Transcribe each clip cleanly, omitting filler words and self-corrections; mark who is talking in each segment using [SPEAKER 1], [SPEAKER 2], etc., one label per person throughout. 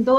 [SPEAKER 1] 2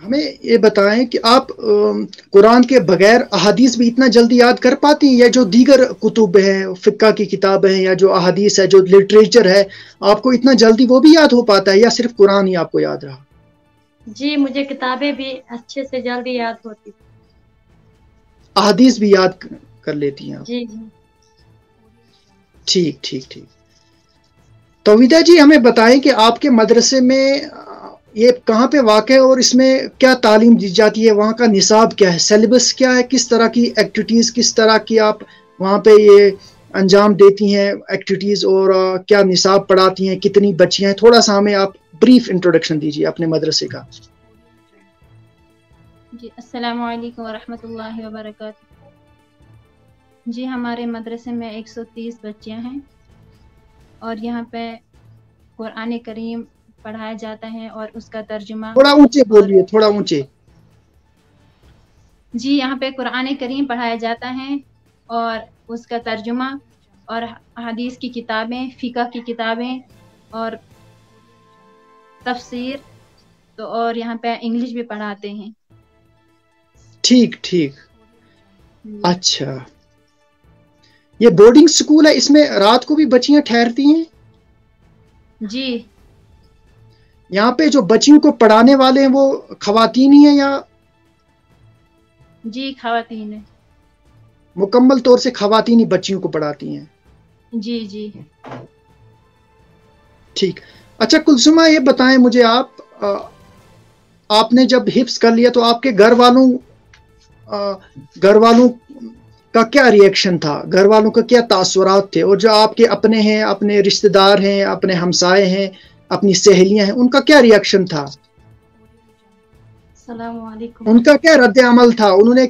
[SPEAKER 2] ہمیں یہ بتائیں کہ آپ قرآن کے بغیر احادیث بھی اتنا جلدی یاد کر پاتی ہیں، یا جو دیگر کتب ہیں، فقہ کی کتابیں ہیں، یا جو احادیث ہے، جو لٹریچر ہے، آپ کو اتنا جلدی وہ بھی یاد ہو پاتا ہے، یا صرف قرآن ہی آپ کو یاد رہا؟
[SPEAKER 3] جی مجھے کتابیں بھی اچھے سے جلدی یاد ہوتی.
[SPEAKER 2] احادیث بھی یاد کر لیتی ہیں آپ؟
[SPEAKER 3] جی
[SPEAKER 2] ٹھیک ٹھیک ٹھیک. توحیدہ جی ہمیں بتائیں کہ آپ کے مدرسے میں یہ کہاں پہ واقع ہے، اور اس میں کیا تعلیم دی جاتی ہے، وہاں کا نصاب کیا ہے، سیلیبس کیا ہے، کس طرح کی ایکٹیویٹیز، کس طرح کی آپ وہاں پہ یہ انجام دیتی ہیں ایکٹیویٹیز، اور کیا نصاب پڑھاتی ہیں، کتنی بچیاں ہیں؟ تھوڑا سا ہمیں آپ بریف انٹروڈکشن دیجیے اپنے مدرسے کا.
[SPEAKER 1] جی السلام علیکم ورحمۃ اللہ وبرکاتہ. جی ہمارے مدرسے میں 130 بچیاں ہیں، اور یہاں پہ قرآن کریم پڑھایا جاتا ہے اور اس کا ترجمہ.
[SPEAKER 2] تھوڑا اونچے بولیے، تھوڑا اونچے.
[SPEAKER 1] جی یہاں پہ قرآن کریم پڑھایا جاتا ہے اور اس کا ترجمہ، اور حدیث کی کتابیں، فقہ کی کتابیں اور تفسیر، تو اور یہاں پہ انگلش بھی پڑھاتے ہیں.
[SPEAKER 2] ٹھیک ٹھیک. اچھا، یہ بورڈنگ سکول ہے، اس میں رات کو بھی بچیاں ٹھہرتی ہیں؟
[SPEAKER 1] جی
[SPEAKER 2] یہاں پہ جو بچیوں کو پڑھانے والے ہیں وہ خواتین ہی ہیں، یا
[SPEAKER 1] جی خواتین ہیں.
[SPEAKER 2] مکمل طور سے خواتین ہی بچیوں کو پڑھاتی ہیں؟
[SPEAKER 1] جی جی.
[SPEAKER 2] ٹھیک. اچھا کلثومہ یہ بتائیں مجھے، آپ نے جب حفظ کر لیا تو آپ کے گھر والوں کا کیا ری ایکشن تھا، گھر والوں کا کیا تاثرات تھے، اور جو آپ کے اپنے ہیں، اپنے رشتہ دار ہیں، اپنے ہمسائے ہیں، اپنی سہیلیاں ہیں، ان کا کیا ری ایکشن تھا؟
[SPEAKER 3] السلام علیکم.
[SPEAKER 2] ان کا کیا رد عمل تھا؟ انہوں نے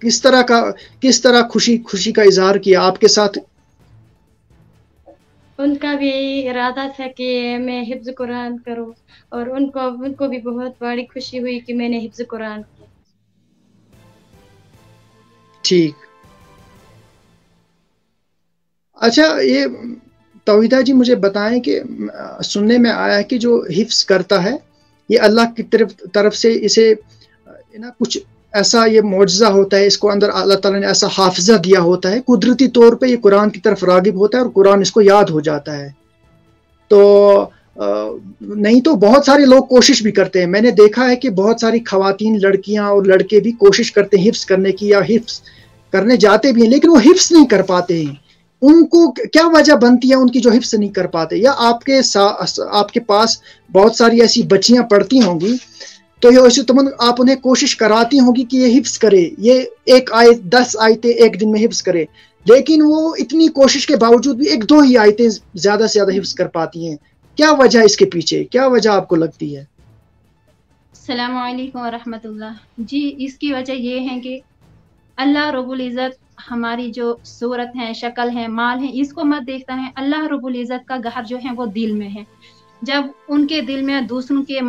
[SPEAKER 2] کس طرح خوشی کا اظہار کیا آپ کے ساتھ؟
[SPEAKER 3] ان کا بھی یہی ارادہ تھا کہ میں حفظ قرآن کروں، اور ان کو بھی بہت بڑی خوشی ہوئی کہ میں نے حفظ قرآن کیا.
[SPEAKER 2] ٹھیک. اچھا یہ توحیدہ جی مجھے بتائیں کہ سننے میں آیا ہے کہ جو حفظ کرتا ہے یہ اللہ کی طرف سے اسے کچھ ایسا یہ معجزہ ہوتا ہے، اس کو اندر اللہ تعالیٰ نے ایسا حافظہ دیا ہوتا ہے، قدرتی طور پہ یہ قرآن کی طرف راغب ہوتا ہے اور قرآن اس کو یاد ہو جاتا ہے. تو نہیں تو بہت سارے لوگ کوشش بھی کرتے ہیں، میں نے دیکھا ہے کہ بہت ساری خواتین، لڑکیاں اور لڑکے بھی کوشش کرتے ہیں حفظ کرنے کی، یا حفظ کرنے جاتے بھی ہیں لیکن وہ حفظ نہیں کر پاتے ہیں. ان کو کیا وجہ بنتی ہے ان کی جو حفظ نہیں کر پاتے؟ یا آپ کے پاس بہت ساری ایسی بچیاں پڑھتی ہوں گی تو یہ آپ انہیں کوشش کراتی ہوں گی کہ یہ حفظ کرے، یہ 10 آیتیں ایک دن میں حفظ کرے، لیکن وہ اتنی کوشش کے باوجود بھی 1-2 ہی آیتیں زیادہ سے زیادہ حفظ کر پاتی ہیں. کیا وجہ اس کے پیچھے، کیا وجہ آپ کو لگتی ہے؟
[SPEAKER 1] السلام علیکم ورحمۃ اللہ. جی اس کی وجہ یہ ہے کہ اللہ رب العزت ہماری جو صورت ہے، شکل ہے، مال ہے، اس کو مت دیکھتا ہے. اللہ رب العزت کا گھر جو ہے وہ دل میں ہے. جب ان کے دل میں دوسروں کی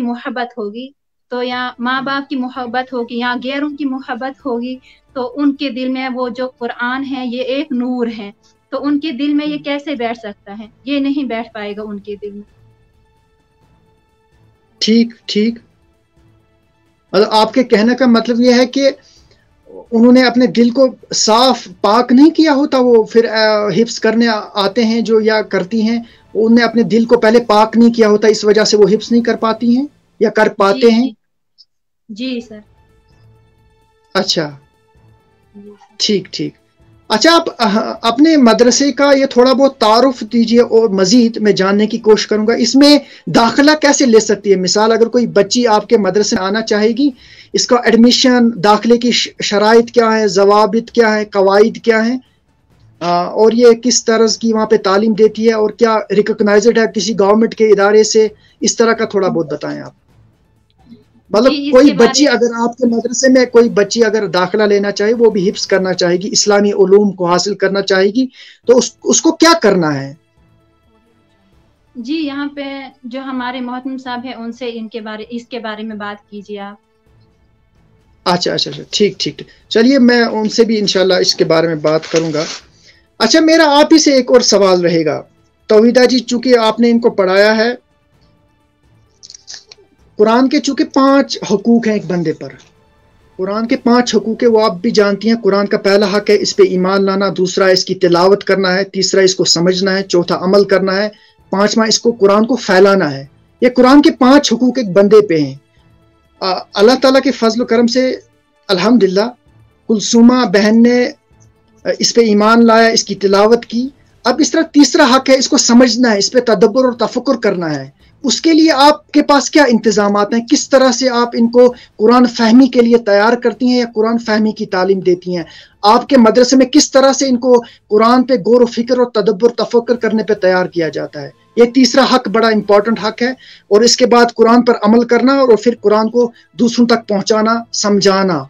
[SPEAKER 1] محبت ہوگی، تو یا ماں باپ کی محبت ہوگی یا غیروں کی محبت ہوگی، تو ان کے دل میں وہ جو قرآن ہے یہ ایک نور ہے، تو ان کے دل میں یہ کیسے بیٹھ سکتا ہے؟ یہ نہیں بیٹھ پائے گا ان کے دل میں.
[SPEAKER 2] ٹھیک ٹھیک. مطلب آپ کے کہنے کا مطلب یہ ہے کہ انہوں نے اپنے دل کو صاف پاک نہیں کیا ہوتا، وہ پھر حفظ کرنے آتے ہیں جو یا کرتی ہیں، انہوں نے اپنے دل کو پہلے پاک نہیں کیا ہوتا، اس وجہ سے وہ حفظ نہیں کر پاتی ہیں یا کر پاتے ہیں.
[SPEAKER 1] جی سر.
[SPEAKER 2] اچھا ٹھیک ٹھیک. اچھا آپ اپنے مدرسے کا یہ تھوڑا بہت تعارف دیجئے، اور مزید میں جاننے کی کوشش کروں گا اس میں داخلہ کیسے لے سکتی ہے. مثال اگر کوئی بچی آپ کے مدرسے میں آنا چاہے گی، اس کا ایڈمیشن، داخلے کی شرائط کیا ہے، ضوابط کیا ہے، قواعد کیا ہیں، اور یہ کس طرح کی وہاں پہ تعلیم دیتی ہے، اور کیا ریکگنائزڈ ہے کسی گورنمنٹ کے ادارے سے، اس طرح کا تھوڑا بہت بتائیں آپ. مطلب کوئی بچی اگر آپ کے مدرسے میں کوئی بچی اگر داخلہ لینا چاہے، وہ بھی حفظ کرنا چاہے گی، اسلامی علوم کو حاصل کرنا چاہے گی، تو اس کو کیا کرنا ہے؟
[SPEAKER 1] جی یہاں پہ جو ہمارے محترم صاحب ہیں ان سے اس کے بارے میں بات کیجیے آپ.
[SPEAKER 2] اچھا ٹھیک ٹھیک. چلیے میں ان سے بھی انشاءاللہ اس کے بارے میں بات کروں گا. اچھا میرا آپ ہی سے ایک اور سوال رہے گا. توحیدہ جی چونکہ آپ نے ان کو پڑھایا ہے، قرآن کے چونکہ 5 حقوق ہیں ایک بندے پر، قرآن کے 5 حقوق ہے، وہ آپ بھی جانتی ہیں۔ قرآن کا پہلا حق ہے اس پہ ایمان لانا، دوسرا اس کی تلاوت کرنا ہے، تیسرا اس کو سمجھنا ہے، چوتھا عمل کرنا ہے، پانچواں اس کو قرآن کو پھیلانا ہے۔ یہ قرآن کے 5 حقوق ایک بندے پہ ہیں۔ اللہ تعالیٰ کے فضل و کرم سے الحمدللہ کلثومہ بہن نے اس پہ ایمان لایا، اس کی تلاوت کی۔ اب اس طرح تیسرا حق ہے، اس کو سمجھنا ہے، اس پہ تدبر اور تفکر کرنا ہے۔ اس کے لیے آپ کے پاس کیا انتظامات ہیں؟ کس طرح سے آپ ان کو قرآن فہمی کے لیے تیار کرتی ہیں یا قرآن فہمی کی تعلیم دیتی ہیں؟ آپ کے مدرسے میں کس طرح سے ان کو قرآن پہ غور و فکر اور تدبر تفکر کرنے پہ تیار کیا جاتا ہے؟ یہ تیسرا حق بڑا امپورٹنٹ حق ہے، اور اس کے بعد قرآن پر عمل کرنا اور پھر قرآن کو دوسروں تک پہنچانا، سمجھانا۔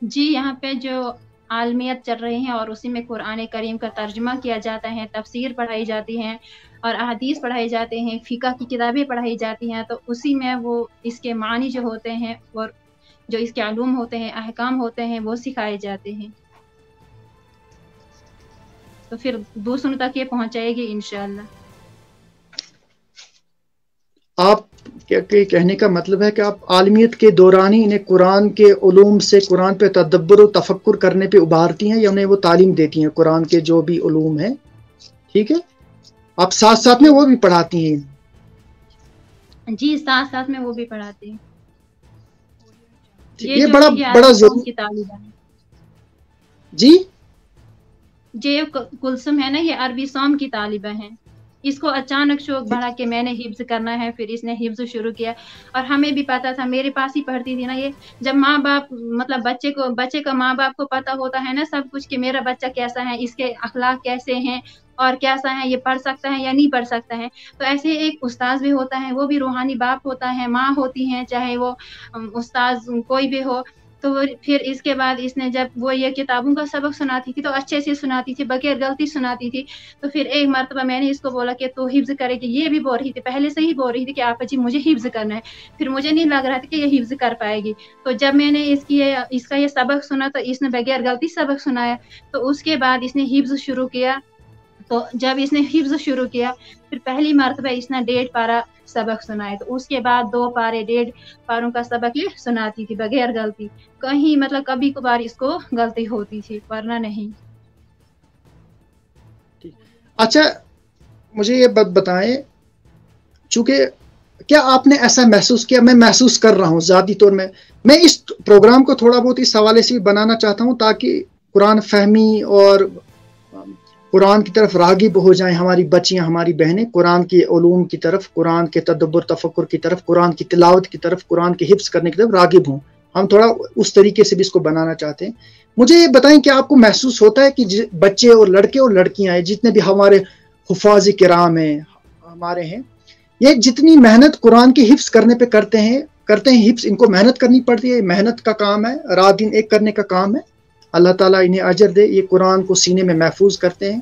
[SPEAKER 1] جی، یہاں پہ جو عالمیت چل رہی ہیں اور اسی میں قرآن کریم کا ترجمہ کیا جاتا ہے، تفسیر پڑھائی جاتی ہیں اور احادیث پڑھائی جاتے ہیں، فقہ کی کتابیں پڑھائی جاتی ہیں، تو اسی میں وہ اس کے معنی جو ہوتے ہیں اور جو اس کے علوم ہوتے ہیں، احکام ہوتے ہیں، وہ سکھائے جاتے ہیں، تو پھر دوسروں تک یہ پہنچائے گی انشاءاللہ۔
[SPEAKER 2] آپ کے کہنے کا مطلب ہے کہ آپ عالمیت کے دوران ہی انہیں قرآن کے علوم سے قرآن پہ تدبر و تفکر کرنے پہ ابھارتی ہیں، یا انہیں وہ تعلیم دیتی ہیں قرآن کے جو بھی علوم ہیں؟ ٹھیک ہے، آپ ساتھ ساتھ میں وہ بھی پڑھاتی ہیں؟
[SPEAKER 1] جی، ساتھ ساتھ میں وہ بھی پڑھاتی ہیں۔
[SPEAKER 2] یہ بڑا ضروری
[SPEAKER 1] کی طالبہ ہے
[SPEAKER 2] جی،
[SPEAKER 1] یہ کلثوم ہے نا، یہ عربی سوم کی طالبہ ہیں۔ اس کو اچانک شوق بڑھا کہ میں نے حفظ کرنا ہے، پھر اس نے حفظ شروع کیا، اور ہمیں بھی پتا تھا، میرے پاس ہی پڑھتی تھی نا یہ۔ جب ماں باپ مطلب بچے کا ماں باپ کو پتا ہوتا ہے نا سب کچھ کہ میرا بچہ کیسا ہے، اس کے اخلاق کیسے ہیں اور کیسا ہے، یہ پڑھ سکتا ہے یا نہیں پڑھ سکتا ہے، تو ایسے ایک استاذ بھی ہوتا ہے، وہ بھی روحانی باپ ہوتا ہے، ماں ہوتی ہیں، چاہے وہ استاذ کوئی بھی ہو۔ تو پھر اس کے بعد اس نے جب وہ یہ کتابوں کا سبق سناتی تھی تو اچھے سے سناتی تھی، بغیر غلطی سناتی تھی، تو پھر ایک مرتبہ میں نے اس کو بولا کہ تو حفظ کرے گی۔ یہ بھی بول رہی تھی، پہلے سے ہی بول رہی تھی کہ آپا جی مجھے حفظ کرنا ہے، پھر مجھے نہیں لگ رہا تھا کہ یہ حفظ کر پائے گی، تو جب میں نے اس کا یہ سبق سنا تو اس نے بغیر غلطی سبق سنایا، تو اس کے بعد اس نے حفظ شروع کیا۔ تو جب اس نے حفظ شروع کیا، پھر پہلی مرتبہ اس نے 1.5 پارہ سبق سنائے، تو اس کے بعد 2 پارے 1.5 پاروں کا سبق یہ سناتی تھی بغیر غلطی، کہیں مطلب کبھی کبھار اس کو غلطی ہوتی تھی ورنہ نہیں۔
[SPEAKER 2] اچھا، مجھے یہ بات بتائیں، چونکہ کیا آپ نے ایسا محسوس کیا؟ میں محسوس کر رہا ہوں ذاتی طور میں اس پروگرام کو تھوڑا بہت اس حوالے سے بھی بنانا چاہتا ہوں تاکہ قرآن فہمی اور قرآن کی طرف راغب ہو جائیں ہماری بچیاں، ہماری بہنیں، قرآن کے علوم کی طرف، قرآن کے تدبر تفکر کی طرف، قرآن کی تلاوت کی طرف، قرآن کے حفظ کرنے کی طرف راغب ہوں۔ ہم تھوڑا اس طریقے سے بھی اس کو بنانا چاہتے ہیں۔ مجھے یہ بتائیں کہ آپ کو محسوس ہوتا ہے کہ بچے اور لڑکے اور لڑکیاں ہیں، جتنے بھی ہمارے حفاظ کرام ہیں، ہمارے ہیں، یہ جتنی محنت قرآن کے حفظ کرنے پہ کرتے ہیں حفظ ان کو محنت کرنی پڑتی ہے، محنت کا کام ہے، رات دن ایک کرنے کا کام ہے۔ اللہ تعالیٰ انہیں اجر دے، یہ قرآن کو سینے میں محفوظ کرتے ہیں،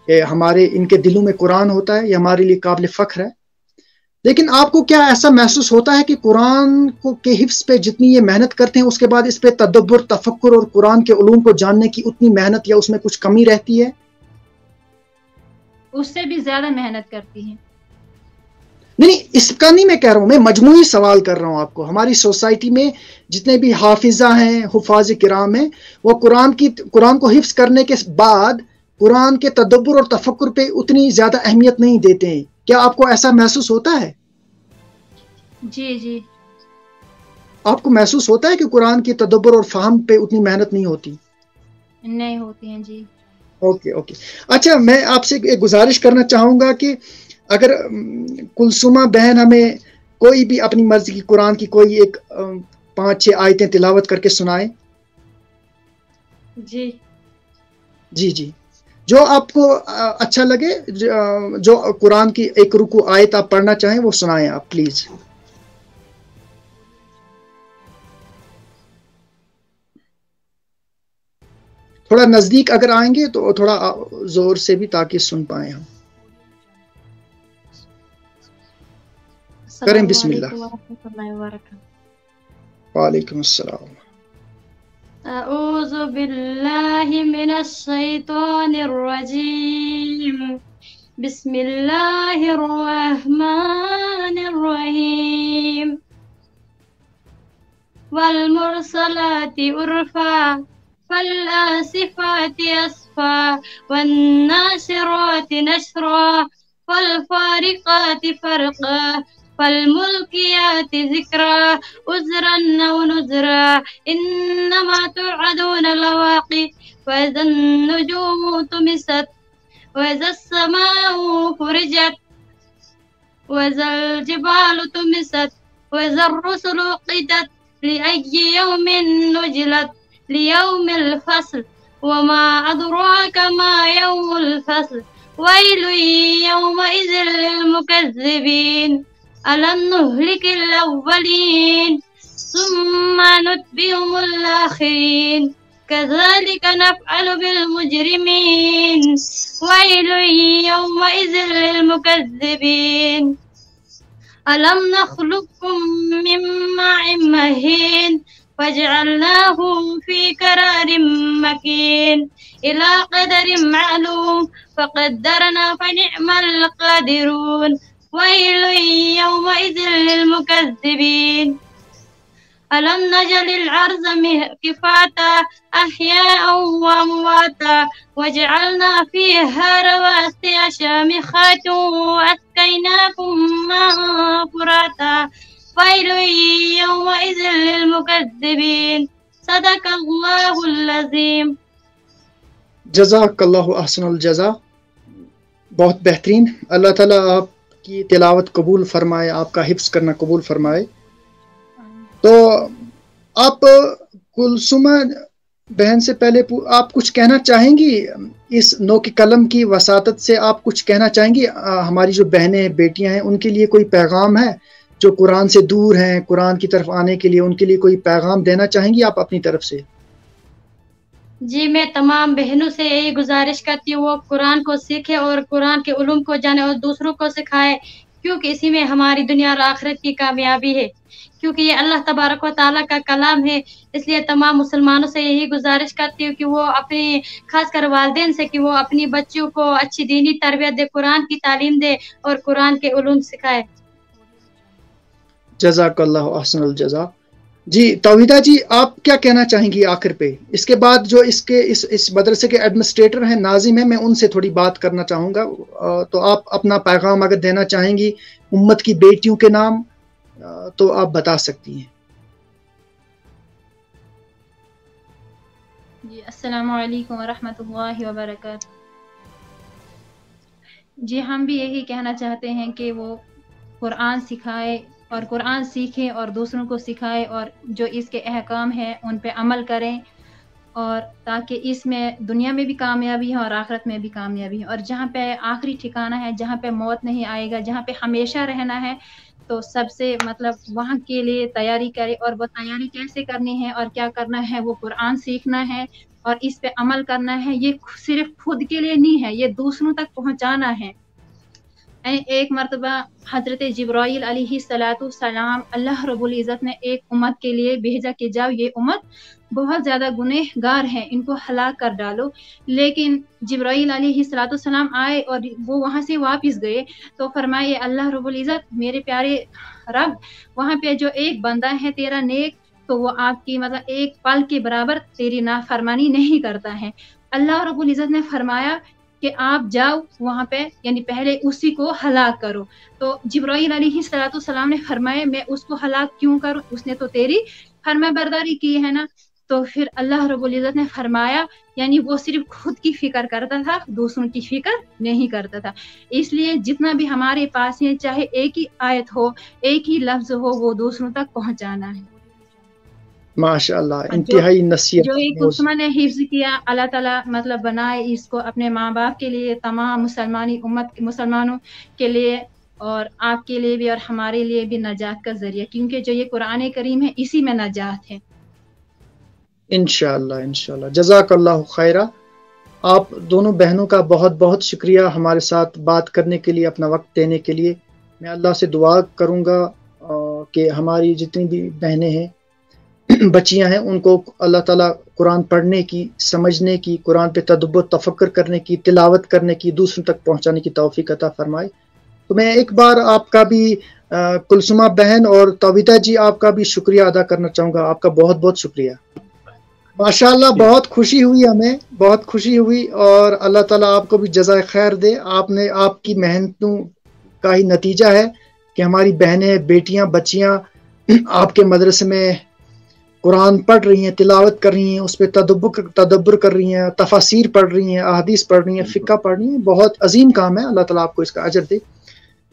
[SPEAKER 2] ان کے دلوں میں قرآن ہوتا ہے، یہ ہمارے لیے قابل فخر ہے۔ لیکن آپ کو کیا ایسا محسوس ہوتا ہے کہ قرآن کے حفظ پہ جتنی یہ محنت کرتے ہیں، اس کے بعد اس پہ تدبر تفکر اور قرآن کے علوم کو جاننے کی اتنی محنت یا اس میں کچھ کمی رہتی ہے؟
[SPEAKER 1] اس سے بھی زیادہ محنت کرتی ہیں۔
[SPEAKER 2] نہیں، اس کا نہیں میں کہہ رہا ہوں، میں مجموعی سوال کر رہا ہوں آپ کو۔ ہماری سوسائٹی میں جتنے بھی حافظہ ہیں، حفاظ کرام ہیں، وہ قرآن کو حفظ کرنے کے بعد قرآن کے تدبر اور تفکر پہ اتنی زیادہ اہمیت نہیں دیتے ہیں۔ کیا آپ کو ایسا محسوس ہوتا ہے؟
[SPEAKER 1] جی جی،
[SPEAKER 2] آپ کو محسوس ہوتا ہے کہ قرآن کے تدبر اور فہم پہ اتنی محنت نہیں ہوتی؟
[SPEAKER 1] نہیں ہوتی ہیں جی۔
[SPEAKER 2] اوکے۔ اچھا، میں آپ سے ایک گزارش کرنا چاہوں گا کہ اگر کلثومہ بہن ہمیں کوئی بھی اپنی مرضی کی قرآن کی کوئی ایک 5-6 آیتیں تلاوت کر کے سنائیں۔ جی، جو آپ کو اچھا لگے، جو قرآن کی ایک رکوع آیت آپ پڑھنا چاہیں وہ سنائیں آپ پلیز۔ تھوڑا نزدیک اگر آئیں گے تو تھوڑا زور سے بھی، تاکہ سن پائیں ہم۔ کریں بسم اللہ۔ وعلیکم السلام۔
[SPEAKER 3] أعوذ بالله من الشيطان الرجيم بسم الله الرحمن الرحيم والمرسلات عرفا فالآسفات أسفا والناشرات نشرا والفارقات فرقا فالملقيات ذكرا عذرا أو نذرا إنما توعدون لواقع وإذا النجوم طمست وإذا السماء فرجت وإذا الجبال طمست وإذا الرسل قدت لأي يوم نجلت ليوم الفصل وما أدراك ما يوم الفصل ويل يومئذ للمكذبين ألم نهلك الأولين ثم نتبعهم الآخرين كذلك نفعل بالمجرمين ويل يومئذ للمكذبين ألم نخلقكم من ماء مهين فجعلناه في قرار مكين إلى قدر معلوم فقدرنا فنعم القادرون ويل يومئذ للمكذبين ألم نجعل الأرض كفاتا أحياء وأمواتا وجعلنا فيها رواسي شامخات وأسقيناكم ماء فراتا ويل يومئذ للمكذبين صدق الله العظيم.
[SPEAKER 2] جزاک اللہ احسن الجزا. بہت بہترین. اللہ تعالیٰ آپ کی تلاوت قبول فرمائے, آپ کا حفظ کرنا قبول فرمائے. تو آپ کلثومہ بہن سے پہلے آپ کچھ کہنا چاہیں گی اس نو کے قلم کی وساطت سے؟ آپ کچھ کہنا چاہیں گی ہماری جو بہنیں بیٹیاں ہیں ان کے لیے کوئی پیغام ہے جو قرآن سے دور ہیں, قرآن کی طرف آنے کے لیے ان کے لیے کوئی پیغام دینا چاہیں گی آپ اپنی طرف سے؟
[SPEAKER 3] جی, میں تمام بہنوں سے یہی گزارش کرتی ہوں وہ قرآن کو سیکھے اور قرآن کے علوم کو جانے اور دوسروں کو سکھائے, کیونکہ اسی میں ہماری دنیا اور آخرت کی کامیابی ہے, کیونکہ یہ اللہ تبارک و تعالیٰ کا کلام ہے. اس لیے تمام مسلمانوں سے یہی گزارش کرتی ہوں کہ وہ اپنی خاص کر والدین سے کہ وہ اپنی بچیوں کو اچھی دینی تربیت دے, قرآن کی تعلیم دے اور قرآن کے علوم سکھائے.
[SPEAKER 2] جزاک اللہ احسن الجزا. جی توحیدہ جی, آپ کیا کہنا چاہیں گی آخر پہ؟ اس کے بعد جو اس مدرسے کے ایڈمنسٹریٹر ہیں, ناظم ہیں, میں ان سے تھوڑی بات کرنا چاہوں گا. تو آپ اپنا پیغام اگر دینا چاہیں گی امت کی بیٹیوں کے نام تو آپ بتا سکتی ہیں.
[SPEAKER 1] جی السلام علیکم ورحمۃ اللہ وبرکاتہ. جی ہم بھی یہی کہنا چاہتے ہیں کہ وہ قرآن سکھائے اور قرآن سیکھیں اور دوسروں کو سکھائے اور جو اس کے احکام ہیں ان پہ عمل کریں, اور تاکہ اس میں دنیا میں بھی کامیابی ہے اور آخرت میں بھی کامیابی ہے. اور جہاں پہ آخری ٹھکانہ ہے, جہاں پہ موت نہیں آئے گا, جہاں پہ ہمیشہ رہنا ہے, تو سب سے وہاں کے لیے تیاری کرے. اور وہ تیاری کیسے کرنی ہے اور کیا کرنا ہے, وہ قرآن سیکھنا ہے اور اس پہ عمل کرنا ہے. یہ صرف خود کے لیے نہیں ہے, یہ دوسروں تک پہنچانا ہے. ایک مرتبہ حضرت جبرائیل علیہ السلام اللہ رب العزت نے ایک امت کے لیے بھیجا کہ جاؤ, یہ امت بہت زیادہ گنہگار ہیں, ان کو ہلاک کر ڈالو. لیکن جبرائیل علیہ السلام آئے اور وہ وہاں سے واپس گئے تو فرمائے اللہ رب العزت میرے پیارے رب, وہاں پہ جو ایک بندہ ہے تیرا نیک, تو وہ آپ کی ایک پل کے برابر تیری نافرمانی نہیں کرتا ہے. اللہ رب العزت نے فرمایا کہ آپ جاؤ وہاں پہ, یعنی پہلے اسی کو ہلاک کرو. تو جبرائیل علیہ السلام نے فرمایا میں اس کو ہلاک کیوں کروں, اس نے تو تیری فرما برداری کی ہے نا. تو پھر اللہ رب العزت نے فرمایا یعنی وہ صرف خود کی فکر کرتا تھا, دوسروں کی فکر نہیں کرتا تھا. اس لیے جتنا بھی ہمارے پاس ہے, چاہے ایک ہی آیت ہو, ایک ہی لفظ ہو, وہ دوسروں تک پہنچانا ہے.
[SPEAKER 2] ماشاء اللہ, انتہائی نصیحت.
[SPEAKER 1] جو ایک کلثومہ نے حفظ کیا, اللہ تعالیٰ بنائے اس کو اپنے ماں باپ کے لیے, تمام مسلمانوں کے لیے, اور آپ کے لیے بھی اور ہمارے لیے بھی نجات کا ذریعہ, کیونکہ جو یہ قرآن کریم ہے اسی میں نجات ہے.
[SPEAKER 2] انشاءاللہ انشاءاللہ. جزاک اللہ خیرہ. آپ دونوں بہنوں کا بہت بہت شکریہ ہمارے ساتھ بات کرنے کے لیے, اپنا وقت دینے کے لیے. میں اللہ سے دعا کروں گا کہ ہماری جتنی بھی بہنیں ہیں بچیاں ہیں ان کو اللہ تعالیٰ قرآن پڑھنے کی، سمجھنے کی، قرآن پہ تدبر تفکر کرنے کی، تلاوت کرنے کی، دوسروں تک پہنچانے کی توفیق عطا فرمائے۔ تو میں ایک بار آپ کا بھی کلثومہ بہن اور توحیدہ جی آپ کا بھی شکریہ ادا کرنا چاہوں گا، آپ کا بہت بہت شکریہ۔ ماشاءاللہ بہت خوشی ہوئی، ہمیں بہت خوشی ہوئی، اور اللہ تعالیٰ آپ کو بھی جزائے خیر دے۔ آپ کی محنتوں کا ہی نتیجہ ہے کہ ہماری بہنیں، بیٹیاں، بچیاں آپ کے مدرسے میں قرآن پڑھ رہی ہیں، تلاوت کر رہی ہیں، اس پہ تدبر کر رہی ہیں، تفاسیر پڑھ رہی ہیں، احادیث پڑھ رہی ہیں، فقہ پڑھ رہی ہیں۔ بہت عظیم کام ہے، اللہ تعالیٰ آپ کو اس کا اجر دے۔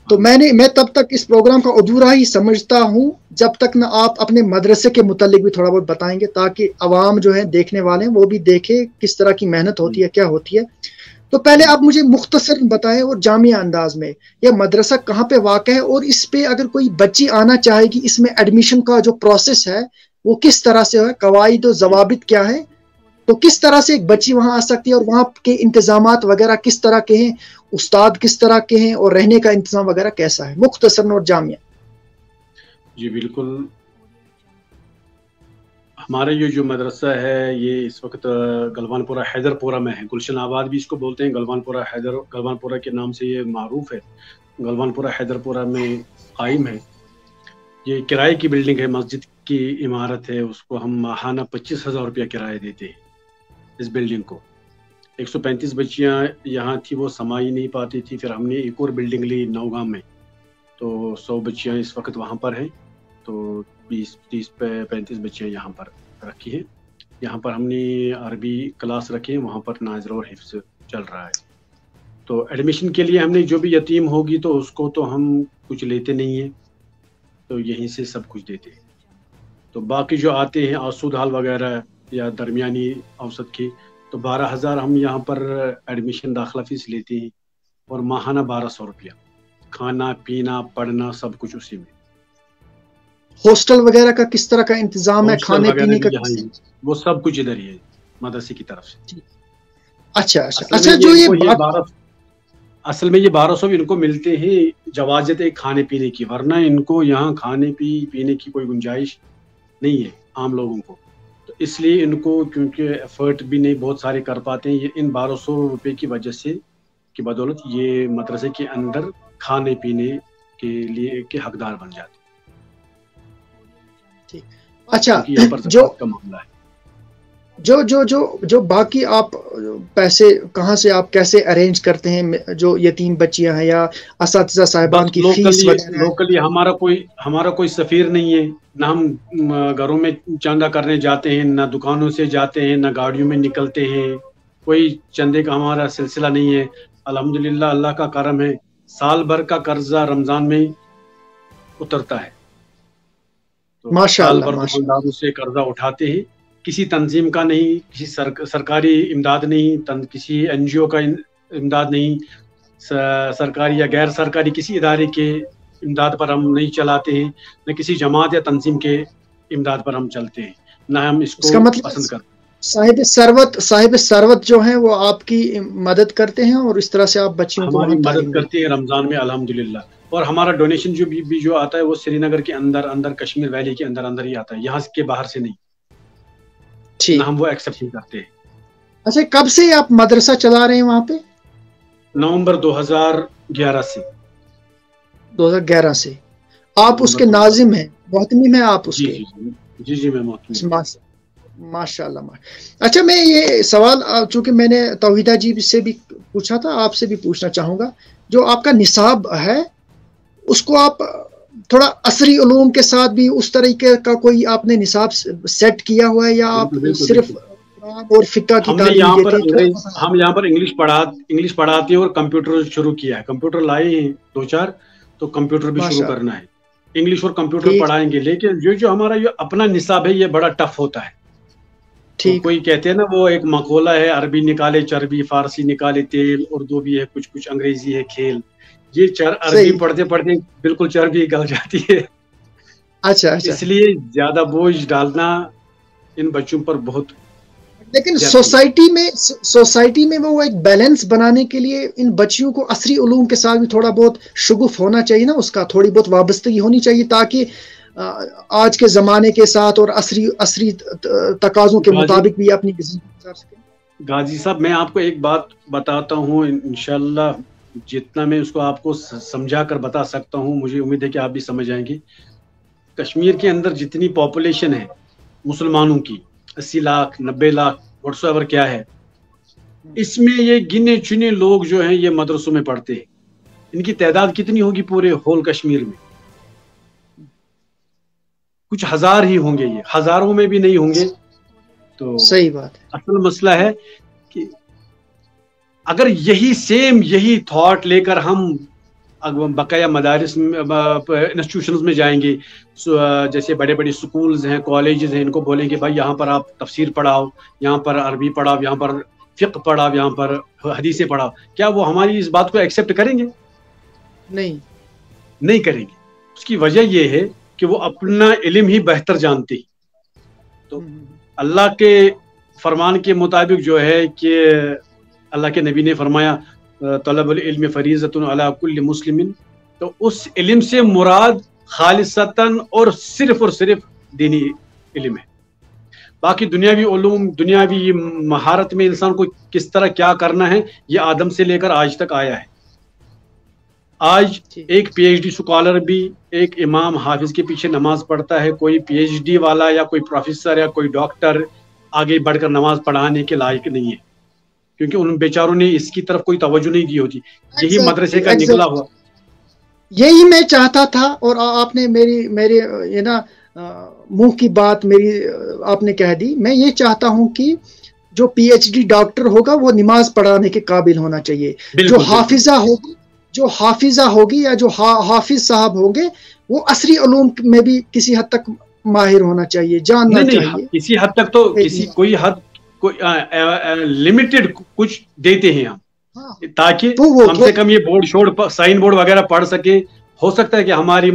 [SPEAKER 2] تو میں تب تک اس پروگرام کا ادھورا ہی سمجھتا ہوں جب تک نہ آپ اپنے مدرسے کے متعلق بھی تھوڑا بہت بتائیں گے، تاکہ عوام جو ہے دیکھنے والے ہیں وہ بھی دیکھے کس طرح کی محنت ہوتی ہے، کیا ہوتی ہے۔ تو پہلے آپ مجھے مختصر بتائیں اور جامع انداز میں یہ مدرسہ کہاں پہ واقع ہے، اور اس پہ اگر کوئی بچی آنا چاہے گی، اس میں ایڈمیشن کا جو پروسیس ہے وہ کس طرح سے ہے، قواعد و ضوابط کیا ہے، تو کس طرح سے ایک بچی وہاں آ سکتی ہے، اور وہاں کے انتظامات وغیرہ کس طرح کے ہیں، استاد کس طرح کے ہیں، اور رہنے کا انتظام وغیرہ کیسا ہے، مختصر اور جامع۔
[SPEAKER 4] جی بالکل، ہمارا یہ جو مدرسہ ہے یہ اس وقت گلوان پورہ حیدر پورہ میں ہے، گلشن آباد بھی اس کو بولتے ہیں، گلوان پورہ کے نام سے یہ معروف ہے، گلوان پورہ حیدر پورہ میں قائم ہے۔ یہ کرائے کی بلڈنگ ہے، مسجد کی عمارت ہے، اس کو ہم ماہانہ 25,000 روپیہ کرایہ دیتے ہیں اس بلڈنگ کو۔ 135 بچیاں یہاں تھی، وہ سما ہی نہیں پاتی تھی، پھر ہم نے ایک اور بلڈنگ لی نوگام میں، تو 100 بچیاں اس وقت وہاں پر ہیں، تو 20-30-35 بچیاں یہاں پر رکھی ہیں۔ یہاں پر ہم نے عربی کلاس رکھی ہیں، وہاں پر ناظر اور حفظ چل رہا ہے۔ تو ایڈمیشن کے لیے ہم نے جو بھی یتیم ہوگی تو اس کو تو ہم کچھ لیتے نہیں ہیں، تو یہیں سے سب کچھ دیتے ہیں۔ تو باقی جو آتے ہیں آسود حال وغیرہ یا درمیانی اوسط کی، تو 12,000 ہم یہاں پر ایڈمیشن داخلہ فیس لیتے ہیں، اور ماہانہ 1,200 روپیہ، کھانا پینا پڑھنا سب کچھ اسی میں۔
[SPEAKER 2] ہاسٹل وغیرہ کا کس طرح کا انتظام ہے، کھانے پینے کا؟
[SPEAKER 4] وہ سب کچھ ادھر ہی ہے مدرسے کی طرف سے۔
[SPEAKER 2] اچھا جو
[SPEAKER 4] اصل میں یہ 1,200 بھی ان کو ملتے ہیں جواز کھانے پینے کی، ورنہ ان کو یہاں کھانے پینے کی کوئی گنجائش نہیں ہے عام لوگوں کو۔ تو اس لیے ان کو کیونکہ ایفرٹ بھی نہیں بہت سارے کر پاتے ہیں، یہ ان 1,200 روپے کی وجہ سے کی بدولت یہ مدرسے کے اندر کھانے پینے کے لیے کے حقدار بن جاتے ہیں۔
[SPEAKER 2] اچھا جو باقی آپ پیسے کہاں سے آپ کیسے ارینج کرتے ہیں، جو یتیم بچیاں ہیں یا اساتذہ صاحبان کی فیس وغیرہ؟
[SPEAKER 4] لوکلی ہمارا کوئی سفیر نہیں ہے، نہ ہم گھروں میں چندہ کرنے جاتے ہیں، نہ دکانوں سے جاتے ہیں، نہ گاڑیوں میں نکلتے ہیں، کوئی چندے کا ہمارا سلسلہ نہیں ہے۔ الحمدللہ اللہ کا کرم ہے، سال بھر کا قرضہ رمضان میں اترتا ہے،
[SPEAKER 2] ماشاءاللہ
[SPEAKER 4] دکانداروں سے قرضہ اٹھاتے ہیں، کسی تنظیم کا نہیں، کسی سرکاری امداد نہیں، کسی NGO کا امداد نہیں، سرکاری یا غیر سرکاری کسی ادارے کے امداد پر ہم نہیں چلاتے ہیں، نہ کسی جماعت یا تنظیم کے امداد پر ہم چلتے ہیں، نہ ہم اس کو پسند کرتے ہیں۔
[SPEAKER 2] صاحب ثروت جو ہیں وہ آپ کی مدد کرتے ہیں، اور اس طرح سے آپ بچیوں کو
[SPEAKER 4] مدد کرتے ہیں رمضان میں الحمدللہ۔ اور ہمارا ڈونیشن جو آتا ہے وہ سری نگر کے اندر کشمیر ویلی کے اندر ہی آتا ہے، یہاں کے باہر سے نہیں، نہ ہم وہ ایکسپٹ نہیں کرتے۔
[SPEAKER 2] اچھا کب سے آپ مدرسہ چلا رہے ہیں وہاں پہ؟
[SPEAKER 4] نومبر 2011 سے۔
[SPEAKER 2] 2011 سے آپ اس کے ناظم ہیں، محتمم ہیں آپ اس کے؟
[SPEAKER 4] جی میں محتمم۔
[SPEAKER 2] ماشاءاللہ۔ اچھا میں یہ سوال چونکہ میں نے توحیدہ جی سے بھی پوچھا تھا، آپ سے بھی پوچھنا چاہوں گا، جو آپ کا نصاب ہے اس کو آپ تھوڑا عصری علوم کے ساتھ بھی اس طریقے کا کوئی آپ نے نصاب سیٹ کیا ہوا ہے، یا آپ صرف قرآن اور فقہ کی تعلیم دیتے ہیں؟
[SPEAKER 4] ہم یہاں پر انگلش پڑھاتے ہیں، اور کمپیوٹر شروع کیا ہے، کمپیوٹر لائے ہیں 2-4، تو کمپیوٹر بھی شروع کرنا ہے، انگلش اور کمپیوٹر پڑھائیں گے۔ لیکن جو ہمارا یہ اپنا نصاب ہے یہ بڑا ٹف ہوتا ہے۔ کوئی کہتے ہیں نا، وہ ایک مقولہ ہے، عربی نکالے چربی، فارسی نکالے تیل، اردو بھی ہے کچھ انگریزی ہے کھیل۔ یہ عربی پڑھتے بالکل چربی گل جاتی ہے۔
[SPEAKER 2] اچھا
[SPEAKER 4] اس لیے زیادہ بوجھ ڈالنا ان بچوں پر بہت،
[SPEAKER 2] لیکن سوسائٹی میں وہ ایک بیلنس بنانے کے لیے ان بچیوں کو عصری علوم کے ساتھ بھی تھوڑا بہت شگف ہونا چاہیے نا، اس کا تھوڑی بہت وابستگی ہونی چاہیے، تاکہ آج کے زمانے کے ساتھ اور عصری تقاضوں کے مطابق بھی اپنی زندگی گزار سکیں؟
[SPEAKER 4] غازی صاحب میں آپ کو ایک بات بتاتا ہوں، انشاءاللہ جتنا میں اس کو آپ کو سمجھا کر بتا سکتا ہوں، مجھے امید ہے کہ آپ بھی سمجھ آئیں گے۔ کشمیر کے اندر جتنی پاپولیشن ہے مسلمانوں کی 80 لاکھ 90 لاکھ واٹس ایور کیا ہے، اس میں یہ گنے چنے لوگ جو ہیں یہ مدرسوں میں پڑھتے ہیں، ان کی تعداد کتنی ہوگی پورے ہول کشمیر میں؟ کچھ ہزار ہی ہوں گے، یہ ہزاروں میں بھی نہیں ہوں گے۔ تو
[SPEAKER 2] صحیح بات ہے۔
[SPEAKER 4] اصل مسئلہ ہے کہ اگر یہی تھاٹ لے کر ہم بقایا مدارس انسٹیٹیوشنز میں جائیں گے، جیسے بڑے بڑے سکولز ہیں کالجز ہیں، ان کو بولیں گے بھائی یہاں پر آپ تفسیر پڑھاؤ، یہاں پر عربی پڑھاؤ، یہاں پر فقہ پڑھاؤ، یہاں پر حدیثیں پڑھاؤ، کیا وہ ہماری اس بات کو ایکسیپٹ کریں گے؟ نہیں کریں گے۔ اس کی وجہ یہ ہے کہ وہ اپنا علم ہی بہتر جانتے ہیں۔ تو اللہ کے فرمان کے مطابق جو ہے کہ اللہ کے نبی نے فرمایا طلب العلم فریضۃ علی کل مسلم، تو اس علم سے مراد خالصتاً اور صرف دینی علم ہے۔ باقی دنیاوی علوم، دنیاوی مہارت میں انسان کو کس طرح کیا کرنا ہے، یہ آدم سے لے کر آج تک آیا ہے۔ آج ایک پی ایچ ڈی اسکالر بھی ایک امام حافظ کے پیچھے نماز پڑھتا ہے، کوئی پی ایچ ڈی والا یا کوئی پروفیسر یا کوئی ڈاکٹر آگے بڑھ کر نماز پڑھانے کے لائق نہیں ہے، کیونکہ ان بیچاروں نے اس کی طرف کوئی توجہ نہیں دی ہوتی۔ یہی مدرسے کا نکلا ہوا،
[SPEAKER 2] یہی میں چاہتا تھا، اور آپ نے میرے یہ نا منہ کی بات میری آپ نے کہہ دی۔ میں یہ چاہتا ہوں کہ جو پی ایچ ڈی ڈاکٹر ہوگا وہ نماز پڑھانے کے قابل ہونا چاہیے، جو حافظہ ہوگی یا جو حافظ صاحب ہوں گے وہ عصری علوم میں بھی کسی حد تک ماہر ہونا چاہیے، جاننا چاہیے۔
[SPEAKER 4] کسی حد تک تو کوئی حد لمیٹڈ کچھ دیتے ہیں ہم، تاکہ کم سے کم یہ بورڈ سائن بورڈ وغیرہ پڑھ سکیں۔ ہو سکتا ہے کہ ہمارے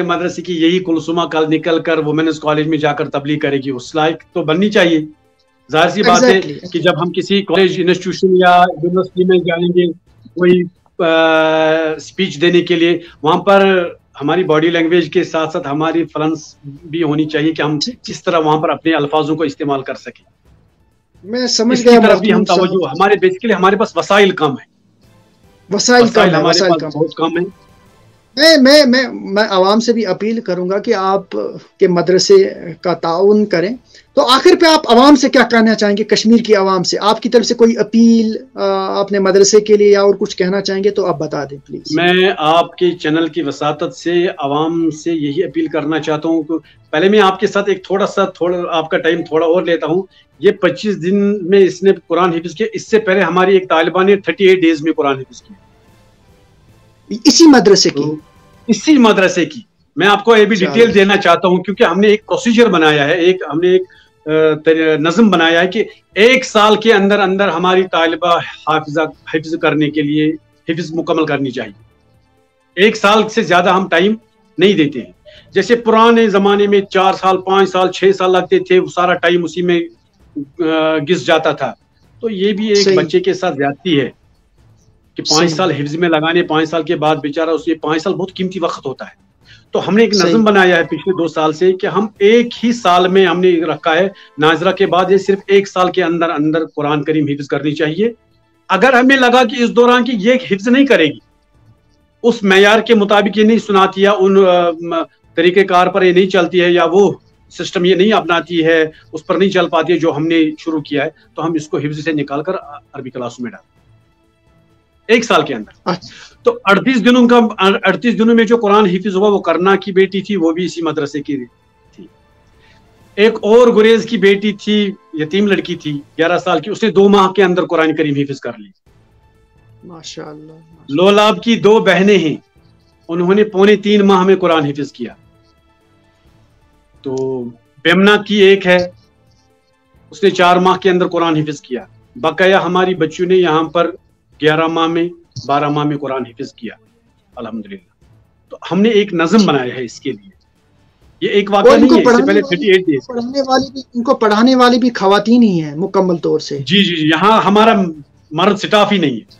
[SPEAKER 4] مدرسے کی یہی کلثومہ کل نکل کر وومنس کالج میں جا کر تبلیغ کرے گی، اس لائق تو بننی چاہیے۔ ظاہر سی بات ہے کہ جب ہم کسی کالج انسٹیٹیوشن یا یونیورسٹی میں جائیں گے کوئی اسپیچ دینے کے لیے، وہاں پر ہماری باڈی لینگویج کے ساتھ ساتھ ہماری فلنس بھی ہونی چاہیے کہ ہم کس طرح وہاں پر اپنے الفاظوں کو استعمال کر سکیں۔
[SPEAKER 2] میں سمجھ
[SPEAKER 4] گیا، طرف بھی ہم توجہ، ہمارے بیسیکلی ہمارے پاس وسائل کم ہیں، وسائل ہمارے پاس بہت کم ہیں۔
[SPEAKER 2] میں عوام سے بھی اپیل کروں گا کہ آپ کے مدرسے کا تعاون کریں۔ تو آخر پہ آپ عوام سے کیا کہنا چاہیں گے؟ کشمیر کی عوام سے آپ کی طرف سے کوئی اپیل اپنے مدرسے کے لیے یا اور کچھ کہنا چاہیں گے تو آپ بتا دیں پلیز۔
[SPEAKER 4] میں آپ کے چینل کی وساطت سے عوام سے یہی اپیل کرنا چاہتا ہوں کہ پہلے میں آپ کے ساتھ ایک تھوڑا آپ کا ٹائم تھوڑا اور لیتا ہوں۔ یہ 25 دن میں اس نے قرآن حفظ کیا، اس سے پہلے ہماری ایک طالبہ نے 38 ڈیز میں قرآن حفظ کیا،
[SPEAKER 2] اسی مدرسے کی۔ میں آپ کو یہ بھی ڈیٹیل دینا چاہتا ہوں کیونکہ ہم نے ایک پروسیجر بنایا ہے، ہم نے ایک نظم بنایا ہے کہ 1 سال کے اندر ہماری طالبہ حفظ کرنے کے لیے حفظ مکمل کرنی چاہیے۔ 1 سال سے زیادہ ہم ٹائم نہیں دیتے ہیں۔ جیسے پرانے زمانے میں 4 سال 5 سال 6 سال لگتے تھے، وہ سارا ٹائم اسی میں گس جاتا تھا۔ تو یہ بھی ایک بچے کے ساتھ زیادتی ہے کہ 5 سال حفظ میں لگانے، 5 سال کے بعد بیچارہ اس یہ 5 سال بہت قیمتی وقت ہوتا ہے۔ تو ہم نے ایک نظم بنایا ہے پچھلے 2 سال سے کہ ہم ایک ہی سال میں ہم نے رکھا ہے، ناظرہ کے بعد یہ صرف 1 سال کے اندر قرآن کریم حفظ کرنی چاہیے۔ اگر ہمیں لگا کہ اس دوران کی یہ حفظ نہیں کرے گی، اس معیار کے مطابق یہ نہیں سناتی ہے، ان طریقہ کار پر یہ نہیں چلتی ہے، یا وہ سسٹم یہ نہیں اپناتی ہے، اس پر نہیں چل پاتی ہے جو ہم نے شروع کیا ہے، تو ہم اس کو حفظ سے نکال کر عربی کلاسوں میں ڈالیں 1 سال کے اندر۔ تو 38 دنوں میں جو قرآن حفظ ہوا وہ کرنا کی بیٹی تھی، وہ بھی اسی مدرسے کی تھی۔ ایک اور گریز کی بیٹی تھی، یتیم لڑکی تھی 11 سال کی، اس نے 2 ماہ کے اندر قرآن کریم حفظ کر لی۔ ماشاءاللہ۔
[SPEAKER 4] لولاب کی 2 بہنیں ہیں، انہوں نے 2.25 ماہ میں قرآن حفظ کیا۔ تو بیمنا کی ایک ہے، اس نے 4 ماہ کے اندر قرآن حفظ کیا۔ بقایا ہماری بچیوں نے یہاں پر 11 ماہ میں 12 ماہ میں قرآن حفظ کیا الحمدللہ۔ تو ہم نے ایک نظم بنایا ہے اس کے لیے، یہ ایک واقعہ نہیں ہے، اس سے پہلے 38 ڈیز
[SPEAKER 2] ان کو پڑھانے والی بھی خواتین ہی ہیں مکمل طور سے۔
[SPEAKER 4] جی، یہاں ہمارا مرد سٹاف ہی نہیں ہے۔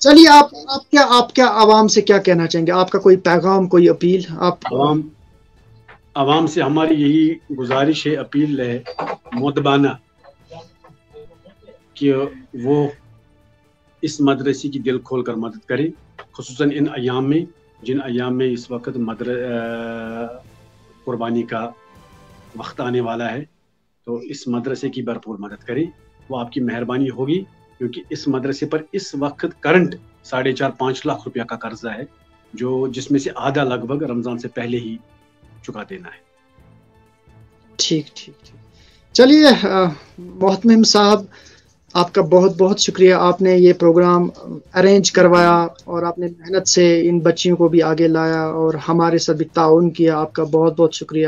[SPEAKER 2] چلیے آپ کیا عوام سے کیا کہنا چاہیں گے؟ آپ کا کوئی پیغام، کوئی اپیل؟ آپ
[SPEAKER 4] عوام سے ہماری یہی گزارش ہے، اپیل ہے مؤدبانہ، کہ وہ اس مدرسے کی دل کھول کر مدد کرے، خصوصاً ان ایام میں، جن ایام میں اس وقت قربانی کا وقت آنے والا ہے، تو اس مدرسے کی بھرپور مدد کریں، وہ آپ کی مہربانی ہوگی، کیونکہ اس مدرسے پر اس وقت کرنٹ 4.5-5 لاکھ روپیہ کا قرضہ ہے، جس میں سے آدھا لگ بھگ رمضان سے پہلے ہی چکا دینا ہے۔
[SPEAKER 2] ٹھیک چلیے محتمم صاحب، آپ کا بہت بہت شکریہ، آپ نے یہ پروگرام ارینج کروایا اور آپ نے محنت سے ان بچیوں کو بھی آگے لایا اور ہمارے ساتھ بھی تعاون کیا، آپ کا بہت بہت شکریہ۔